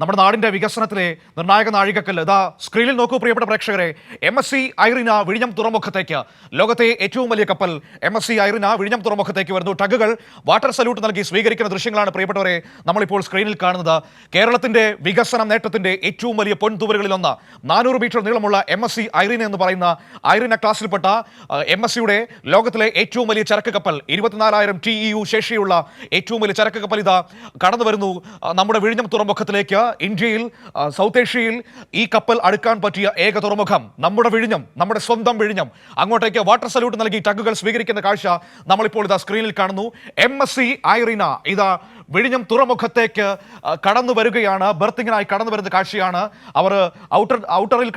നമ്മുടെ നാടിന്റെ വികസനത്തിലെ നിർണായക നാഴികക്കല്ല് ഇതാ സ്ക്രീനിൽ നോക്കൂ പ്രിയപ്പെട്ട പ്രേക്ഷകരെ. MSC ഐറിന വിഴിഞ്ഞം തുറമുഖത്തേക്ക്, ലോകത്തെ ഏറ്റവും വലിയ കപ്പൽ MSC ഐറിന വിഴിഞ്ഞം തുറമുഖത്തേക്ക് വരുന്നു. ടഗുകൾ വാട്ടർ സല്യൂട്ട് നൽകി സ്വീകരിക്കുന്ന ദൃശ്യങ്ങളാണ് പ്രിയപ്പെട്ടവരെ നമ്മളിപ്പോൾ സ്ക്രീനിൽ കാണുന്നത്. കേരളത്തിന്റെ വികസന നേട്ടത്തിന്റെ ഏറ്റവും വലിയ പൊൻതൂവലുകളിലൊന്ന് 400 മീറ്റർ നീളമുള്ള MSC ഐറിന എന്ന് പറയുന്ന ഐറിന ക്ലാസ്സിൽപ്പെട്ട MSCയുടെ ലോകത്തിലെ ഏറ്റവും വലിയ ചരക്ക് കപ്പൽ, 24,000 TEU ശേഷിയുള്ള ഏറ്റവും വലിയ ചരക്ക് കപ്പൽ ഇതാ കടന്നു വരുന്നു നമ്മുടെ വിഴിഞ്ഞം തുറമുഖത്തിലേക്ക്. ഇന്ത്യയിൽ, സൗത്ത് ഏഷ്യയിൽ ഈ കപ്പൽ അടുക്കാൻ പറ്റിയ ഏക തുറമുഖം നമ്മുടെ വിഴിഞ്ഞം, നമ്മുടെ സ്വന്തം വിഴിഞ്ഞം. അങ്ങോട്ടേക്ക് വാട്ടർ സല്യൂട്ട് നൽകി ടഗുകൾ സ്വീകരിക്കുന്ന കാഴ്ച നമ്മളിപ്പോൾ ഇതാ സ്ക്രീനിൽ കാണുന്നു. MSC ഐറിന ഇതാ വിഴിഞ്ഞം തുറമുഖത്തേക്ക് കടന്നു വരികയാണ്. ബെർത്തിങ്ങിനായി കടന്നു വരുന്ന കാഴ്ചയാണ്. അവർ ഔട്ടറിൽ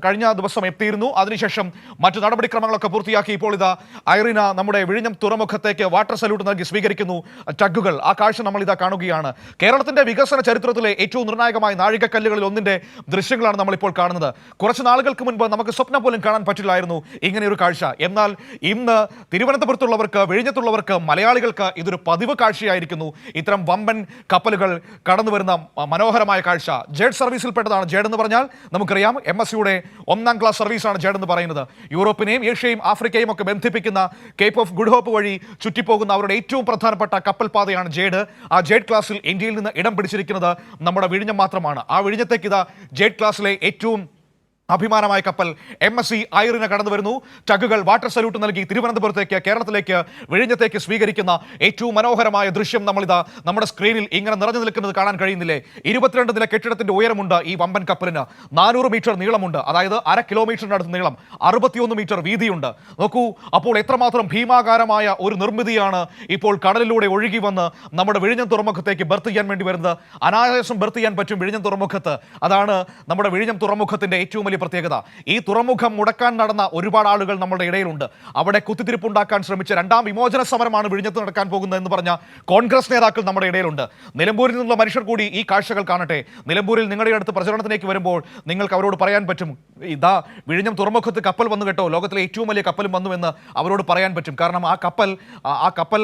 കഴിഞ്ഞ ദിവസം എത്തിയിരുന്നു. അതിനുശേഷം മറ്റു നടപടിക്രമങ്ങളൊക്കെ പൂർത്തിയാക്കി ഇപ്പോൾ ഇതാ ഐറിന നമ്മുടെ വിഴിഞ്ഞം തുറമുഖത്തേക്ക് വാട്ടർ സല്യൂട്ട് നൽകി സ്വീകരിക്കുന്നു ടഗുകൾ. ആ കാഴ്ച നമ്മൾ ഇതാ കാണുകയാണ്. കേരളത്തിന്റെ വികസന ചരിത്രത്തിലെ ഏറ്റവും നിർണായകമായ നാഴികക്കല്ലുകളിൽ ഒന്നിന്റെ ദൃശ്യങ്ങളാണ് നമ്മളിപ്പോൾ കാണുന്നത്. കുറച്ച് നാളുകൾക്ക് മുൻപ് നമുക്ക് സ്വപ്നം പോലും കാണാൻ പറ്റില്ലായിരുന്നു ഇങ്ങനെയൊരു കാഴ്ച. എന്നാൽ ഇന്ന് തിരുവനന്തപുരത്തുള്ളവർക്ക്, വിഴിഞ്ഞത്തുള്ളവർക്ക്, മലയാളികൾക്ക് ഇതൊരു പതിവ് കാഴ്ചയായിരിക്കുന്നു. ഇത്തരം വമ്പൻ കപ്പലുകൾ കടന്നു വരുന്ന മനോഹരമായ കാഴ്ച. ജേഡ് സർവീസിൽപ്പെട്ടതാണ്. ജേഡ് എന്ന് പറഞ്ഞാൽ നമുക്കറിയാം MSCയുടെ 1ാം ക്ലാസ് സർവീസാണ് ജേഡ് എന്ന് പറയുന്നത്. യൂറോപ്പിനെയും ഏഷ്യയും ആഫ്രിക്കയും ഒക്കെ ബന്ധിപ്പിക്കുന്ന കേപ്പ് ഓഫ് ഗുഡ് ഹോപ്പ് വഴി ചുറ്റിപ്പോകുന്ന അവരുടെ ഏറ്റവും പ്രധാനപ്പെട്ട കപ്പൽ പാതയാണ് ജേഡ്. ആ ജേഡ് ക്ലാസ്സിൽ ഇന്ത്യയിൽ നിന്ന് ഇടം പിടിച്ചിരിക്കുന്നത് നമ്മുടെ വിഴിഞ്ഞം മാത്രമാണ്. ആ വിഴിഞ്ഞത്തേക്ക് ഇതാ ജേഡ് ക്ലാസ്സിലെ ഏറ്റവും അഭിമാനമായ കപ്പൽ MSC ഐറിന കടന്നു വരുന്നു. ടഗുകൾ വാട്ടർ സല്യൂട്ട് നൽകി തിരുവനന്തപുരത്തേക്ക്, കേരളത്തിലേക്ക്, വിഴിഞ്ഞത്തേക്ക് സ്വീകരിക്കുന്ന ഏറ്റവും മനോഹരമായ ദൃശ്യം നമ്മളിതാ നമ്മുടെ സ്ക്രീനിൽ ഇങ്ങനെ നിറഞ്ഞു നിൽക്കുന്നത് കാണാൻ കഴിയുന്നില്ലേ? 22 നില കെട്ടിടത്തിന്റെ ഉയരമുണ്ട് ഈ വമ്പൻ കപ്പലിന്. 400 മീറ്റർ നീളമുണ്ട്, അതായത് 1/2 കിലോമീറ്ററിനടുത്ത് നീളം, 61 മീറ്റർ വീതിയുണ്ട്. നോക്കൂ, അപ്പോൾ എത്രമാത്രം ഭീമാകാരമായ ഒരു നിർമ്മിതിയാണ് ഇപ്പോൾ കടലിലൂടെ ഒഴുകി വന്ന് നമ്മുടെ വിഴിഞ്ഞം തുറമുഖത്തേക്ക് ബർത്ത് ചെയ്യാൻ വേണ്ടി വരുന്നത്. അനായാസം ബർത്ത് ചെയ്യാൻ പറ്റും വിഴിഞ്ഞം തുറമുഖത്ത്. അതാണ് നമ്മുടെ വിഴിഞ്ഞം തുറമുഖത്തിന്റെ ഏറ്റവും വലിയ പ്രത്യേകത. ഈ തുറമുഖം മുടക്കാൻ നടന്ന ഒരുപാട് ആളുകൾ നമ്മുടെ ഇടയിലുണ്ട്. അവിടെ കുത്തിത്തിരിപ്പുണ്ടാക്കാൻ ശ്രമിച്ച 2ാം വിമോചന സമരമാണ് വിഴിഞ്ഞത്ത് നടക്കാൻ പോകുന്നത് എന്ന് പറഞ്ഞ കോൺഗ്രസ് നേതാക്കൾ നമ്മുടെ ഇടയിലുണ്ട്. നിലമ്പൂരിൽ നിന്നുള്ള മനുഷ്യർ കൂടി ഈ കാഴ്ചകൾ കാണട്ടെ. നിലമ്പൂരിൽ നിങ്ങളുടെ അടുത്ത് പ്രചരണത്തിലേക്ക് വരുമ്പോൾ നിങ്ങൾക്ക് അവരോട് പറയാൻ പറ്റും, ഇതാ വിഴിഞ്ഞം തുറമുഖത്ത് കപ്പൽ വന്നു കേട്ടോ, ലോകത്തിലെ ഏറ്റവും വലിയ കപ്പലും വന്നുവെന്ന് അവരോട് പറയാൻ പറ്റും. കാരണം ആ കപ്പൽ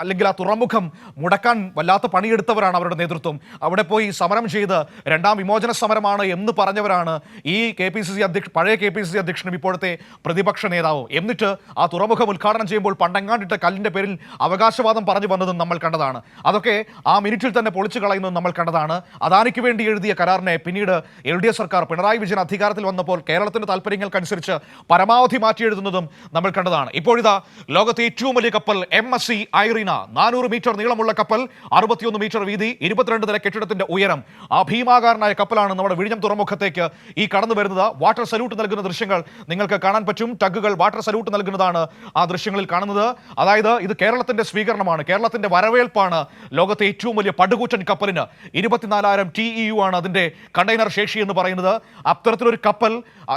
അല്ലെങ്കിൽ ആ തുറമുഖം മുടക്കാൻ വല്ലാത്ത പണിയെടുത്തവരാണ് അവരുടെ നേതൃത്വം. അവിടെ പോയി സമരം ചെയ്ത് 2ാം വിമോചന സമരമാണ് എന്ന് പറഞ്ഞവരാണ് ഈ പഴയ KPCC അധ്യക്ഷനും ഇപ്പോഴത്തെ പ്രതിപക്ഷ നേതാവും. എന്നിട്ട് ആ തുറമുഖം ഉദ്ഘാടനം ചെയ്യുമ്പോൾ പണ്ടങ്ങാണ്ടിട്ട കല്ലിന്റെ പേരിൽ അവകാശവാദം പറഞ്ഞു വന്നതും നമ്മൾ കണ്ടതാണ്. അതൊക്കെ ആ മിനിറ്റിൽ തന്നെ പൊളിച്ചു കളയുന്നതും നമ്മൾ കണ്ടതാണ്. അദാനിക്ക് വേണ്ടി എഴുതിയ കരാറിനെ പിന്നീട് LDF സർക്കാർ, പിണറായി വിജയൻ അധികാരത്തിൽ വന്നപ്പോൾ കേരളത്തിന്റെ താല്പര്യങ്ങൾക്കനുസരിച്ച് പരമാവധി മാറ്റിയെഴുതുന്നതും നമ്മൾ കണ്ടതാണ്. ഇപ്പോഴിതാ ലോകത്തെ ഏറ്റവും വലിയ കപ്പൽ MSC ഐറിന, 400 മീറ്റർ നീളമുള്ള കപ്പൽ, 61 മീറ്റർ വീതി, 22 നില കെട്ടിടത്തിന്റെ ഉയരം. ആ ഭീമാകാരനായ കപ്പലാണ് നമ്മുടെ വിഴിഞ്ഞം തുറമുഖത്തേക്ക് ഈ കടന്നു വരുന്നത്. വാട്ടർ സല്യൂട്ട് നൽകുന്ന ദൃശ്യങ്ങൾ നിങ്ങൾക്ക് കാണാൻ പറ്റും. ടഗുകൾ വാട്ടർ സല്യൂട്ട് നൽകുന്നതാണ് ആ ദൃശ്യങ്ങളിൽ കാണുന്നത്. അതായത് ഇത് കേരളത്തിന്റെ സ്വീകരണമാണ്, കേരളത്തിന്റെ വരവേൽപ്പാണ് ലോകത്തെ ഏറ്റവും വലിയ പടുകൂറ്റൻ കപ്പലിന്. 24,000 TEU ആണ് അതിന്റെ കണ്ടെയ്നർ ശേഷി എന്ന് പറയുന്നത്. അത്തരത്തിലൊരു കപ്പൽ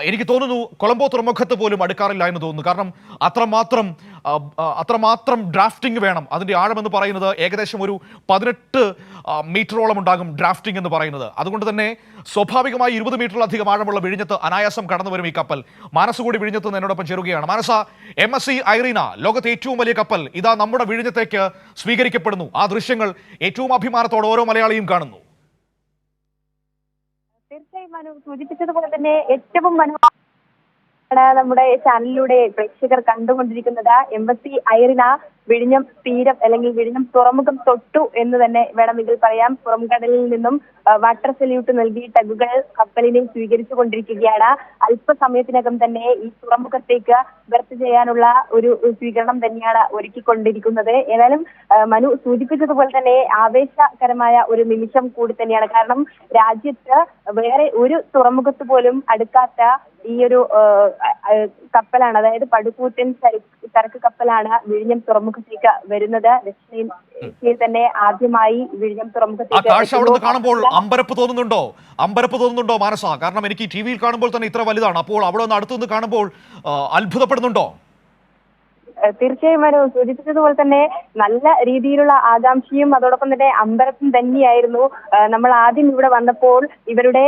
എനിക്ക് തോന്നുന്നു കൊളംബോ തുറമുഖത്ത് പോലും അടുക്കാറില്ല എന്ന് തോന്നുന്നു. കാരണം അത്രമാത്രം ഡ്രാഫ്റ്റിംഗ് വേണം. അതിന്റെ ആഴമെന്ന് പറയുന്നത് ഏകദേശം ഒരു 18 മീറ്ററോളം ഉണ്ടാകും ഡ്രാഫ്റ്റിംഗ് എന്ന് പറയുന്നത്. അതുകൊണ്ട് തന്നെ സ്വാഭാവികമായി 20 മീറ്ററിലധികം ആഴമുള്ള വിഴിഞ്ഞത്ത് അനായാസം കടന്നു വരും ഈ കപ്പൽ. മനസ്സ് കൂടി വിഴിഞ്ഞത്ത് എന്നോടൊപ്പം ചേരുകയാണ്. മനസ്സ, MSC ഐറിന, ലോകത്തെ ഏറ്റവും വലിയ കപ്പൽ ഇതാ നമ്മുടെ വിഴിഞ്ഞത്തേക്ക് സ്വീകരിക്കപ്പെടുന്നു. ആ ദൃശ്യങ്ങൾ ഏറ്റവും അഭിമാനത്തോടെ ഓരോ മലയാളിയും കാണുന്നു. തീർച്ചയായും മനു സൂചിപ്പിച്ചതുപോലെ തന്നെ ഏറ്റവും നമ്മുടെ ചാനലിലൂടെ പ്രേക്ഷകർ കണ്ടുകൊണ്ടിരിക്കുന്നത് MSC ഐറിന വിഴിഞ്ഞം തീരം അല്ലെങ്കിൽ വിഴിഞ്ഞം തുറമുഖം തൊട്ടു എന്ന് തന്നെ വേണമെങ്കിൽ പറയാം. പുറംകടലിൽ നിന്നും വാട്ടർ സല്യൂട്ട് നൽകി ടഗുകൾ കപ്പലിനെ സ്വീകരിച്ചു കൊണ്ടിരിക്കുകയാണ്. അല്പസമയത്തിനകം തന്നെ ഈ തുറമുഖത്തേക്ക് ബർത്ത് ചെയ്യാനുള്ള ഒരു സ്വീകരണം തന്നെയാണ് ഒരുക്കിക്കൊണ്ടിരിക്കുന്നത്. ഏതായാലും മനു സൂചിപ്പിച്ചതുപോലെ തന്നെ ആവേശകരമായ ഒരു നിമിഷം കൂടി തന്നെയാണ്. കാരണം രാജ്യത്ത് വേറെ ഒരു തുറമുഖത്ത് പോലും അടുക്കാത്ത ഈ ഒരു കപ്പലാണ്, അതായത് പടുകൂറ്റൻ ചരക്ക് കപ്പലാണ് വിഴിഞ്ഞം തുറമുഖത്തേക്ക് വരുന്നത്. ദക്ഷിണേഷ്യയിൽ തന്നെ ആദ്യമായി വിഴിഞ്ഞം തുറമുഖത്തേക്ക് കാണുമ്പോൾ അമ്പരപ്പ് തോന്നുന്നുണ്ടോ മാനസ? കാരണം എനിക്ക് TV കാണുമ്പോൾ തന്നെ ഇത്ര വലുതാണ്. അപ്പോൾ അവിടെ ഒന്ന് അടുത്തുനിന്ന് കാണുമ്പോൾ അത്ഭുതപ്പെടുന്നുണ്ടോ? തീർച്ചയായും മനു സൂചിപ്പിച്ചതുപോലെ തന്നെ നല്ല രീതിയിലുള്ള ആകാംക്ഷയും അതോടൊപ്പം തന്നെ അമ്പരപ്പും തന്നെയായിരുന്നു. നമ്മൾ ആദ്യം ഇവിടെ വന്നപ്പോൾ ഇവരുടെ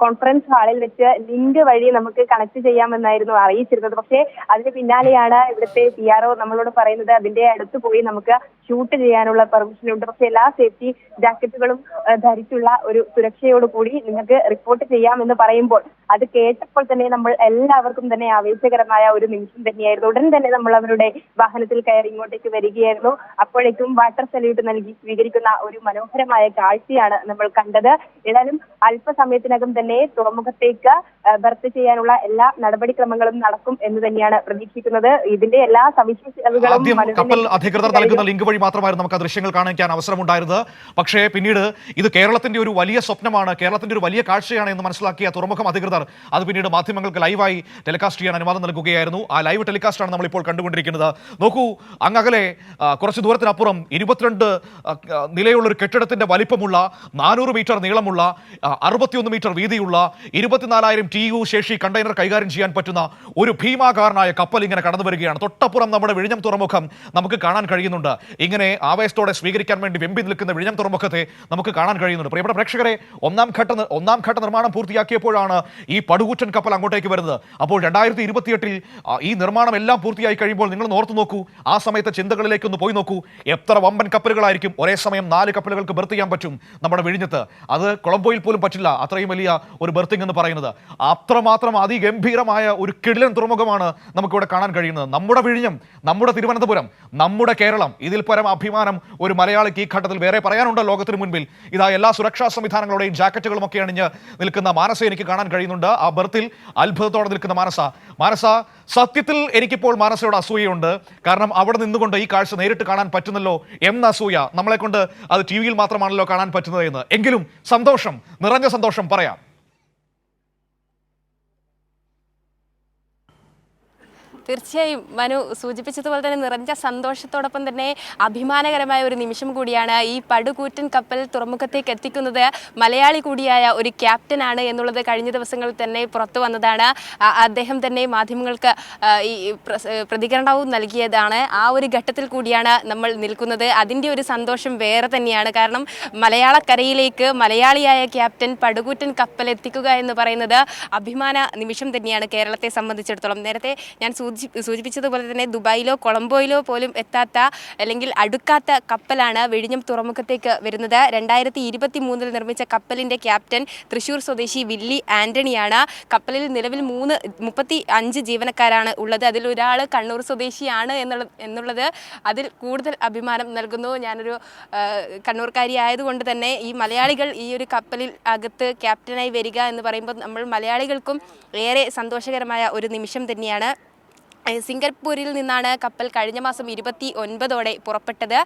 കോൺഫറൻസ് ഹാളിൽ വെച്ച് ലിങ്ക് വഴി നമുക്ക് കണക്ട് ചെയ്യാമെന്നായിരുന്നു അറിയിച്ചിരുന്നത്. പക്ഷേ അതിന് പിന്നാലെയാണ് ഇവിടുത്തെ PRO നമ്മളോട് പറയുന്നത് അതിന്റെ അടുത്ത് പോയി നമുക്ക് ഷൂട്ട് ചെയ്യാനുള്ള പെർമിഷൻ ഉണ്ട്, പക്ഷെ എല്ലാ സേഫ്റ്റി ജാക്കറ്റുകളും ധരിച്ചുള്ള ഒരു സുരക്ഷയോട് കൂടി നിങ്ങൾക്ക് റിപ്പോർട്ട് ചെയ്യാമെന്ന് പറയുമ്പോൾ അത് കേട്ടപ്പോൾ തന്നെ നമ്മൾ എല്ലാവർക്കും തന്നെ ആവേശകരമായ ഒരു നിമിഷം തന്നെയായിരുന്നു. ഉടൻ തന്നെ നമ്മൾ അവരുടെ വാഹനത്തിൽ കയറി ഇങ്ങോട്ടേക്ക് വരികയായിരുന്നു. അപ്പോഴേക്കും വാട്ടർ സല്യൂട്ട് നൽകി സ്വീകരിക്കുന്ന ഒരു മനോഹരമായ കാഴ്ചയാണ് നമ്മൾ കണ്ടത്. ഏതായാലും അല്പസമയത്തിനകം തന്നെ തുറമുഖത്തേക്ക് ബർത്ത് ചെയ്യാനുള്ള എല്ലാ നടപടിക്രമങ്ങളും നടക്കും എന്ന് തന്നെയാണ് പ്രതീക്ഷിക്കുന്നത്. ഇതിന്റെ എല്ലാ സവിശേഷതകളും കപ്പൽ അധികൃതർ നൽകുന്ന ലിങ്ക് വഴി മാത്രമായിരുന്നു നമുക്ക് ആ ദൃശ്യങ്ങൾ കാണിക്കാൻ അവസരമുണ്ടായിരുന്നത്. പക്ഷേ പിന്നീട് ഇത് കേരളത്തിന്റെ ഒരു വലിയ സ്വപ്നമാണ്, കേരളത്തിന്റെ ഒരു വലിയ കാഴ്ചയാണ് എന്ന് മനസ്സിലാക്കിയ തുറമുഖം അധികൃതർ അത് പിന്നീട് മാധ്യമങ്ങൾക്ക് ലൈവായി ടെലികാസ്റ്റ് ചെയ്യാൻ അനുവാദം നൽകുകയായിരുന്നു. ആ ലൈവ് ടെലികാസ്റ്റാണ് നമ്മളിപ്പോൾ കണ്ടുകൊണ്ടിരിക്കുന്നത്. നോക്കൂ, അങ്ങകലെ കുറച്ച് ദൂരത്തിനപ്പുറം 22 നിലയുള്ള ഒരു കെട്ടിടത്തിന്റെ വലിപ്പമുള്ള 400 മീറ്റർ നീളമുള്ള 61 മീറ്റർ വീതിയുള്ള 24,000 TEU ശേഷി കണ്ടെയ്നർ കൈകാര്യം ചെയ്യാൻ പറ്റുന്ന ഒരു ഭീമാകാരനായ കപ്പൽ ഇങ്ങനെ കടന്നു വരികയാണ്. തൊട്ടപ്പുറം നമ്മുടെ വിഴിഞ്ഞം തുറമുഖം നമുക്ക് കാണാൻ കഴിയുന്നുണ്ട്. ഇങ്ങനെ ആവേശത്തോടെ സ്വീകരിക്കാൻ വേണ്ടി വെമ്പി നിൽക്കുന്ന വിഴിഞ്ഞം തുറമുഖത്തെ നമുക്ക് കാണാൻ കഴിയുന്നുണ്ട്. പ്രിയപ്പെട്ട പ്രേക്ഷകരെ, ഒന്നാം ഘട്ട നിർമ്മാണം പൂർത്തിയാക്കിയപ്പോഴാണ് ഈ പടുകൂറ്റൻ കപ്പൽ അങ്ങോട്ടേക്ക് വരുന്നത്. അപ്പോൾ 2028 ഈ നിർമ്മാണം എല്ലാം പൂർത്തിയായി കഴിയുമ്പോൾ നിങ്ങൾ ഓർത്തു നോക്കൂ, ആ സമയത്തെ ചിന്തകളിലേക്ക് ഒന്ന് പോയി നോക്കൂ. എത്ര വമ്പൻ കപ്പലുകളായിരിക്കും ഒരേ സമയം 4 കപ്പലുകൾക്ക് ബർത്ത് ചെയ്യാൻ പറ്റും നമ്മുടെ വിഴിഞ്ഞത്ത്. അത് കൊളംബോയിൽ പോലും പറ്റില്ല, അത്രയും വലിയ ഒരു ബർത്തിങ് എന്ന് പറയുന്നത്. അത്രമാത്രം അതിഗംഭീരമായ ഒരു കിടിലൻ തുറമുഖമാണ് നമുക്കിവിടെ കാണാൻ കഴിയുന്നത്. നമ്മുടെ വിഴിഞ്ഞം, നമ്മുടെ തിരുവനന്തപുരം, നമ്മുടെ കേരളം, ഇതിൽ പരം അഭിമാനം ഒരു മലയാളിക്ക് ഈ ഘട്ടത്തിൽ വേറെ പറയാനുണ്ട് ലോകത്തിന് മുൻപിൽ. ഇതാ എല്ലാ സുരക്ഷാ സംവിധാനങ്ങളുടെയും ജാക്കറ്റുകളും ഒക്കെ അണിഞ്ഞ് നിൽക്കുന്ന മാനസയെ എനിക്ക് കാണാൻ കഴിയുന്നുണ്ട്. ആ ബർത്തിൽ അത്ഭുതത്തോടെ നിൽക്കുന്ന മാനസ, സത്യത്തിൽ എനിക്കിപ്പോൾ മാനസയോട് അസൂയയുണ്ട്. കാരണം അവിടെ നിന്നുകൊണ്ട് ഈ കാഴ്ച നേരിട്ട് കാണാൻ പറ്റുന്നല്ലോ എന്ന അസൂയ. നമ്മളെ കൊണ്ട് അത് TV-യിൽ മാത്രമാണല്ലോ കാണാൻ പറ്റുന്നത് എന്ന്. എങ്കിലും സന്തോഷം, നിറഞ്ഞ സന്തോഷം പറയാം. തീർച്ചയായും മനു സൂചിപ്പിച്ചതുപോലെ തന്നെ നിറഞ്ഞ സന്തോഷത്തോടൊപ്പം തന്നെ അഭിമാനകരമായ ഒരു നിമിഷം കൂടിയാണ്. ഈ പടുകൂറ്റൻ കപ്പൽ തുറമുഖത്തേക്ക് എത്തിക്കുന്നത് മലയാളി കൂടിയായ ഒരു ക്യാപ്റ്റനാണ് എന്നുള്ളത് കഴിഞ്ഞ ദിവസങ്ങളിൽ തന്നെ പുറത്തു വന്നതാണ്. അദ്ദേഹം തന്നെ മാധ്യമങ്ങൾക്ക് ഈ പ്രതികരണവും നൽകിയതാണ്. ആ ഒരു ഘട്ടത്തിൽ കൂടിയാണ് നമ്മൾ നിൽക്കുന്നത്. അതിൻ്റെ ഒരു സന്തോഷം വേറെ തന്നെയാണ്. കാരണം മലയാളക്കരയിലേക്ക് മലയാളിയായ ക്യാപ്റ്റൻ പടുകൂറ്റൻ കപ്പൽ എത്തിക്കുക എന്ന് പറയുന്നത് അഭിമാന നിമിഷം തന്നെയാണ് കേരളത്തെ സംബന്ധിച്ചിടത്തോളം. നേരത്തെ ഞാൻ സൂചിപ്പിച്ചതുപോലെ തന്നെ ദുബായിലോ കൊളംബോയിലോ പോലും എത്താത്ത അല്ലെങ്കിൽ അടുക്കാത്ത കപ്പലാണ് വിഴിഞ്ഞം തുറമുഖത്തേക്ക് വരുന്നത്. 2023 നിർമ്മിച്ച കപ്പലിൻ്റെ ക്യാപ്റ്റൻ തൃശ്ശൂർ സ്വദേശി വില്ലി ആന്റണിയാണ്. കപ്പലിൽ നിലവിൽ 35 ജീവനക്കാരാണ് ഉള്ളത്. അതിൽ ഒരാൾ കണ്ണൂർ സ്വദേശിയാണ് എന്നുള്ളത് അതിൽ കൂടുതൽ അഭിമാനം നൽകുന്നു. ഞാനൊരു കണ്ണൂർക്കാരി ആയതുകൊണ്ട് തന്നെ ഈ മലയാളികൾ ഈ ഒരു കപ്പലിൽ അകത്ത് ക്യാപ്റ്റനായി വരിക എന്ന് പറയുമ്പോൾ നമ്മൾ മലയാളികൾക്കും ഏറെ സന്തോഷകരമായ ഒരു നിമിഷം തന്നെയാണ്. സിംഗപ്പൂരിൽ നിന്നാണ് കപ്പൽ കഴിഞ്ഞ മാസം 29 പുറപ്പെട്ടത്.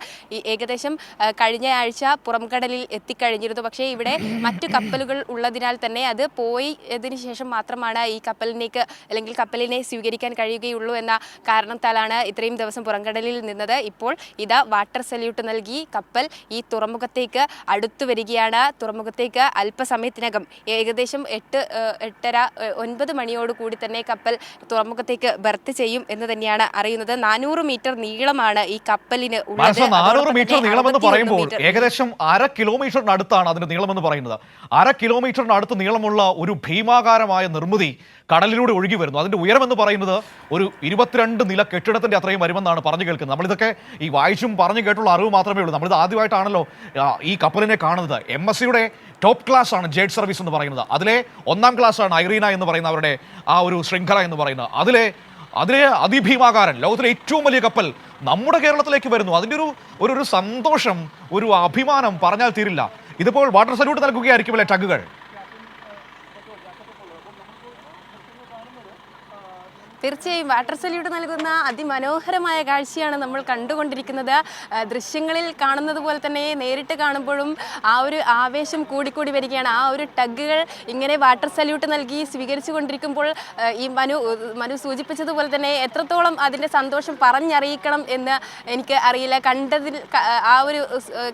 ഏകദേശം കഴിഞ്ഞ ആഴ്ച പുറംകടലിൽ എത്തിക്കഴിഞ്ഞിരുന്നു. പക്ഷേ ഇവിടെ മറ്റു കപ്പലുകൾ ഉള്ളതിനാൽ തന്നെ അത് പോയതിന് ശേഷം മാത്രമാണ് ഈ കപ്പലിനേക്ക് അല്ലെങ്കിൽ കപ്പലിനെ സ്വീകരിക്കാൻ കഴിയുകയുള്ളൂ എന്ന കാരണത്താലാണ് ഇത്രയും ദിവസം പുറംകടലിൽ നിന്നത്. ഇപ്പോൾ ഇതാ വാട്ടർ സല്യൂട്ട് നൽകി കപ്പൽ ഈ തുറമുഖത്തേക്ക് അടുത്തു വരികയാണ്. തുറമുഖത്തേക്ക് അല്പസമയത്തിനകം ഏകദേശം 8:30-9 മണിയോട് കൂടി തന്നെ കപ്പൽ തുറമുഖത്തേക്ക് ബർത്ത് ചെയ്യും എന്ന് തന്നെയാണ് അറിയുന്നത്. 400 മീറ്റർ നീളമാണ് ഈ കപ്പലിന് ഉള്ളത്. 400 മീറ്റർ നീളമെന്ന് പറയുമ്പോൾ ഏകദേശം 1/2 കിലോമീറ്ററിനടുത്താണ് അതിന്റെ നീളമെന്ന് പറയുന്നത്. 1/2 കിലോമീറ്ററിനടുത്ത് നീളമുള്ള ഒരു ഭീമാകാരമായ നിർമ്മിതി കടലിലൂടെ ഒഴുകി വരുന്നു. അതിന്റെ ഉയരമെന്ന് പറയുന്നത് ഒരു 22 നില കെട്ടിടത്തിന്റെ അത്രയും വരുമെന്നാണ് പറഞ്ഞു കേൾക്കുന്നത്. നമ്മളിതൊക്കെ ഈ വായിച്ചും പറഞ്ഞു കേട്ടുള്ള അറിവ് മാത്രമേ ഉള്ളൂ. നമ്മളിത് ആദ്യമായിട്ടാണല്ലോ ഈ കപ്പലിനെ കാണുന്നത്. MSCയുടെ ടോപ്പ് ക്ലാസ് ആണ് ജെറ്റ് സർവീസ് എന്ന് പറയുന്നത്. അതിലെ 1ാം ക്ലാസ് ആണ് ഐറീന എന്ന് പറയുന്ന അവരുടെ ആ ഒരു ശൃംഖല എന്ന് പറയുന്നത്. അതിലെ അതിഭീമാകാരൻ, ലോകത്തിലെ ഏറ്റവും വലിയ കപ്പൽ നമ്മുടെ കേരളത്തിലേക്ക് വരുന്നു. അതിൻ്റെ ഒരു സന്തോഷം, ഒരു അഭിമാനം പറഞ്ഞാൽ തീരില്ല. ഇതിപ്പോൾ വാട്ടർ സല്യൂട്ട് നൽകുകയായിരിക്കുമല്ലേ ടഗുകൾ? തീർച്ചയായും വാട്ടർ സല്യൂട്ട് നൽകുന്ന അതിമനോഹരമായ കാഴ്ചയാണ് നമ്മൾ കണ്ടുകൊണ്ടിരിക്കുന്നത്. ദൃശ്യങ്ങളിൽ കാണുന്നത് പോലെ തന്നെ നേരിട്ട് കാണുമ്പോഴും ആ ഒരു ആവേശം കൂടിക്കൂടി വരികയാണ്. ആ ഒരു ടഗുകൾ ഇങ്ങനെ വാട്ടർ സല്യൂട്ട് നൽകി സ്വീകരിച്ചു കൊണ്ടിരിക്കുമ്പോൾ ഈ മനു സൂചിപ്പിച്ചതുപോലെ തന്നെ എത്രത്തോളം അതിൻ്റെ സന്തോഷം പറഞ്ഞറിയിക്കണം എന്ന് എനിക്ക് അറിയില്ല. ആ ഒരു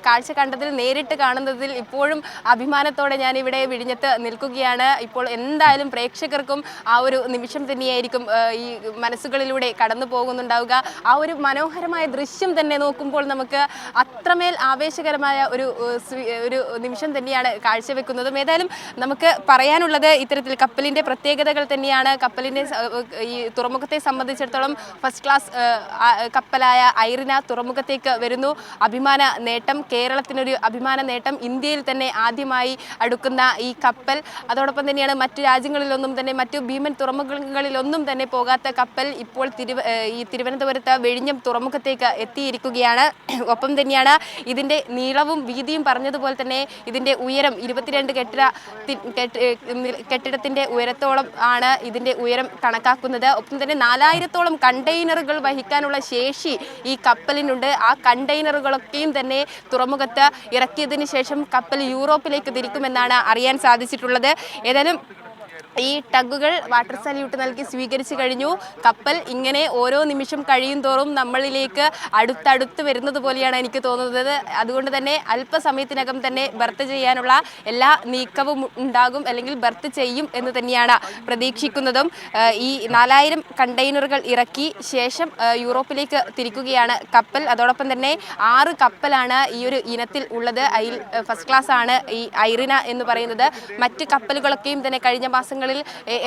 കാഴ്ച കണ്ടതിൽ, നേരിട്ട് കാണുന്നതിൽ ഇപ്പോഴും അഭിമാനത്തോടെ ഞാനിവിടെ വിഴിഞ്ഞത്ത് നിൽക്കുകയാണ്. ഇപ്പോൾ എന്തായാലും പ്രേക്ഷകർക്കും ആ ഒരു നിമിഷം തന്നെയായിരിക്കും ഈ ഈ മനസ്സുകളിലൂടെ കടന്നു പോകുന്നുണ്ടാവുക. ആ ഒരു മനോഹരമായ ദൃശ്യം തന്നെ നോക്കുമ്പോൾ നമുക്ക് അത്രമേൽ ആവേശകരമായ ഒരു നിമിഷം തന്നെയാണ് കാഴ്ചവെക്കുന്നതും. ഏതായാലും നമുക്ക് പറയാനുള്ളത് ഇത്തരത്തിൽ കപ്പലിൻ്റെ പ്രത്യേകതകൾ തന്നെയാണ്. കപ്പലിൻ്റെ ഈ തുറമുഖത്തെ സംബന്ധിച്ചിടത്തോളം ഫസ്റ്റ് ക്ലാസ് കപ്പലായ ഐറിന തുറമുഖത്തേക്ക് വരുന്നു. അഭിമാന നേട്ടം, കേരളത്തിനൊരു അഭിമാന നേട്ടം. ഇന്ത്യയിൽ തന്നെ ആദ്യമായി അടുക്കുന്ന ഈ കപ്പൽ, അതോടൊപ്പം തന്നെയാണ് മറ്റു രാജ്യങ്ങളിലൊന്നും തന്നെ, മറ്റു ഭീമൻ തുറമുഖങ്ങളിലൊന്നും തന്നെ പോകാത്ത കപ്പൽ ഇപ്പോൾ ഈ തിരുവനന്തപുരത്ത് വിഴിഞ്ഞം തുറമുഖത്തേക്ക് എത്തിയിരിക്കുകയാണ്. ഒപ്പം തന്നെയാണ് ഇതിൻ്റെ നീളവും വീതിയും പറഞ്ഞതുപോലെ തന്നെ ഇതിൻ്റെ ഉയരം 22 കെട്ടിടത്തിൻ്റെ ഉയരത്തോളം ആണ് ഇതിൻ്റെ ഉയരം കണക്കാക്കുന്നത്. ഒപ്പം തന്നെ 4000-ഓളം കണ്ടെയ്നറുകൾ വഹിക്കാനുള്ള ശേഷി ഈ കപ്പലിനുണ്ട്. ആ കണ്ടെയ്നറുകളൊക്കെയും തന്നെ തുറമുഖത്ത് ഇറക്കിയതിന് ശേഷം കപ്പൽ യൂറോപ്പിലേക്ക് തിരിക്കുമെന്നാണ് അറിയാൻ സാധിച്ചിട്ടുള്ളത്. ഏതായാലും ഈ ടഗുകൾ വാട്ടർ സല്യൂട്ട് നൽകി സ്വീകരിച്ചു കഴിഞ്ഞു. കപ്പൽ ഇങ്ങനെ ഓരോ നിമിഷം കഴിയും തോറും നമ്മളിലേക്ക് അടുത്തടുത്ത് വരുന്നത് പോലെയാണ് എനിക്ക് തോന്നുന്നത്. അതുകൊണ്ട് തന്നെ അല്പസമയത്തിനകം തന്നെ ബർത്ത് ചെയ്യാനുള്ള എല്ലാ നീക്കവും ഉണ്ടാകും, അല്ലെങ്കിൽ ബർത്ത് ചെയ്യും എന്ന് തന്നെയാണ് പ്രതീക്ഷിക്കുന്നതും. ഈ 4000 കണ്ടെയ്നറുകൾ ഇറക്കി ശേഷം യൂറോപ്പിലേക്ക് തിരിക്കുകയാണ് കപ്പൽ. അതോടൊപ്പം തന്നെ 6 കപ്പലാണ് ഈ ഒരു ഇനത്തിൽ ഉള്ളത്. അതിൽ ഫസ്റ്റ് ക്ലാസ് ആണ് ഈ ഐറിന എന്ന് പറയുന്നത്. മറ്റ് കപ്പലുകളൊക്കെയും തന്നെ കഴിഞ്ഞ മാസങ്ങളിൽ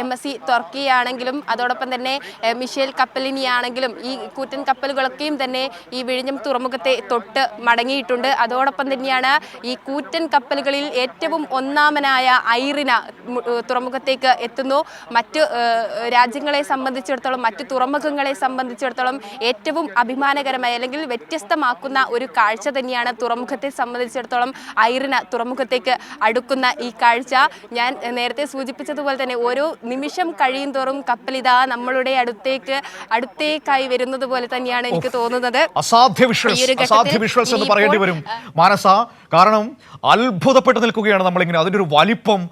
MSC തുർക്കിയാണെങ്കിലും അതോടൊപ്പം തന്നെ മിഷേൽ കപ്പലിനിയാണെങ്കിലും ഈ കൂറ്റൻ കപ്പലുകളൊക്കെയും തന്നെ ഈ വിഴിഞ്ഞം തുറമുഖത്തെ തൊട്ട് മടങ്ങിയിട്ടുണ്ട്. അതോടൊപ്പം തന്നെയാണ് ഈ കൂറ്റൻ കപ്പലുകളിൽ ഏറ്റവും ഒന്നാമനായ ഐറിന തുറമുഖത്തേക്ക് എത്തുന്നു. മറ്റ് രാജ്യങ്ങളെ സംബന്ധിച്ചിടത്തോളം, മറ്റു തുറമുഖങ്ങളെ സംബന്ധിച്ചിടത്തോളം ഏറ്റവും അഭിമാനകരമായ അല്ലെങ്കിൽ വ്യത്യസ്തമാക്കുന്ന ഒരു കാഴ്ച തന്നെയാണ് തുറമുഖത്തെ സംബന്ധിച്ചിടത്തോളം ഐറിന തുറമുഖത്തേക്ക് അടുക്കുന്ന ഈ കാഴ്ച. ഞാൻ നേരത്തെ സൂചിപ്പിച്ചതുപോലെ തന്നെ ഓരോ നിമിഷം കഴിയും തോറും കപ്പലിതാ നമ്മളുടെ അടുത്തേക്കായി വരുന്നത് പോലെ തന്നെയാണ് എനിക്ക് തോന്നുന്നത്. അസാധ്യ വിഷ്വൽസ് എന്ന് പറയേണ്ടി വരും മാനസ. കാരണം അത്ഭുതപ്പെട്ട് നിൽക്കുകയാണ് നമ്മളിങ്ങനെ. അതിൻ്റെ ഒരു വലിപ്പം,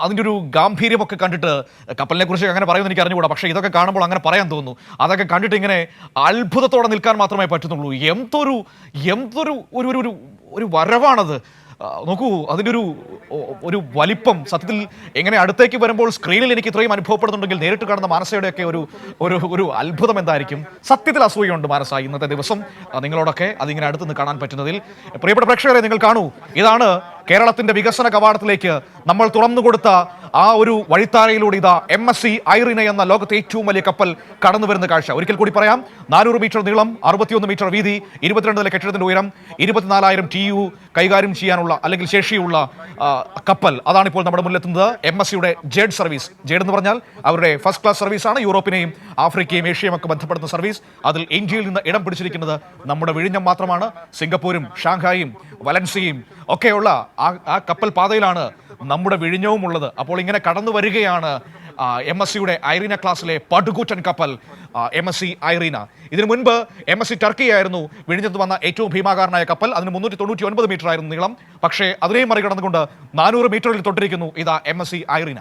അതിൻ്റെ ഒരു ഗാംഭീര്യമൊക്കെ കണ്ടിട്ട്, കപ്പലിനെ കുറിച്ച് അങ്ങനെ പറയുമെന്ന് എനിക്ക് അറിഞ്ഞുകൂടാ, പക്ഷേ ഇതൊക്കെ കാണുമ്പോൾ അങ്ങനെ പറയാൻ തോന്നുന്നു. അതൊക്കെ കണ്ടിട്ട് ഇങ്ങനെ അത്ഭുതത്തോടെ നിൽക്കാൻ മാത്രമേ പറ്റുന്നുള്ളൂ. എന്തൊരു വരവാണത്. നോക്കൂ, അതിൻ്റെ ഒരു വലിപ്പം. സത്യത്തിൽ എങ്ങനെ അടുത്തേക്ക് വരുമ്പോൾ സ്ക്രീനിൽ എനിക്ക് ഇത്രയും അനുഭവപ്പെടുന്നുണ്ടെങ്കിൽ നേരിട്ട് കാണുന്ന മാനസയുടെയൊക്കെ ഒരു അത്ഭുതം എന്തായിരിക്കും. സത്യത്തിൽ അസൂയുണ്ട് മാനസ ഇന്നത്തെ ദിവസം നിങ്ങളോടൊക്കെ അതിങ്ങനെ അടുത്തുനിന്ന് കാണാൻ പറ്റുന്നതിൽ. പ്രിയപ്പെട്ട പ്രേക്ഷകരെ, നിങ്ങൾ കാണൂ, ഇതാണ് കേരളത്തിന്റെ വികസന കവാടത്തിലേക്ക് നമ്മൾ തുറന്നുകൊടുത്ത ആ ഒരു വഴിത്താരയിലൂടെ ഇതാ MSC ഐറിന എന്ന ലോകത്തെ ഏറ്റവും വലിയ കപ്പൽ കടന്നു വരുന്ന കാഴ്ച. ഒരിക്കൽ കൂടി പറയാം, 400 മീറ്റർ നീളം, 61 മീറ്റർ വീതി, 22 നില കെട്ടിടത്തിന്റെ ഉയരം, 24,000 TU കൈകാര്യം ചെയ്യാനുള്ള അല്ലെങ്കിൽ ശേഷിയുള്ള കപ്പൽ. അതാണിപ്പോൾ നമ്മുടെ മുന്നിലെത്തുന്നത്. MSCയുടെ ജേഡ് സർവീസ്. ജേഡ് എന്ന് പറഞ്ഞാൽ അവരുടെ ഫസ്റ്റ് ക്ലാസ് സർവീസാണ്. യൂറോപ്പിനെയും ആഫ്രിക്കയും ഏഷ്യയും ഒക്കെ ബന്ധപ്പെടുന്ന സർവീസ്. അതിൽ ഇന്ത്യയിൽ നിന്ന് ഇടം പിടിച്ചിരിക്കുന്നത് നമ്മുടെ വിഴിഞ്ഞം മാത്രമാണ്. സിംഗപ്പൂരും ഷാങ്ഹായും വലൻസിയയും ഒക്കെയുള്ള ആ കപ്പൽ പാതയിലാണ് നമ്മുടെ വിഴിഞ്ഞവും ഉള്ളത്. അപ്പോൾ ഇങ്ങനെ കടന്നു വരികയാണ് MSCയുടെ ഐറിന ക്ലാസ്സിലെ പടുകൂറ്റൻ കപ്പൽ MSC ഐറിന. ഇതിനു മുൻപ് MSC ടർക്കിയായിരുന്നു വിഴിഞ്ഞത്ത് വന്ന ഏറ്റവും ഭീമാകാരനായ കപ്പൽ. അതിന് 399 മീറ്റർ ആയിരുന്നു നീളം. പക്ഷേ അതിനെയും മറികടന്നുകൊണ്ട് 400 മീറ്ററിൽ തൊട്ടിരിക്കുന്നു ഇതാ MSC ഐറിന.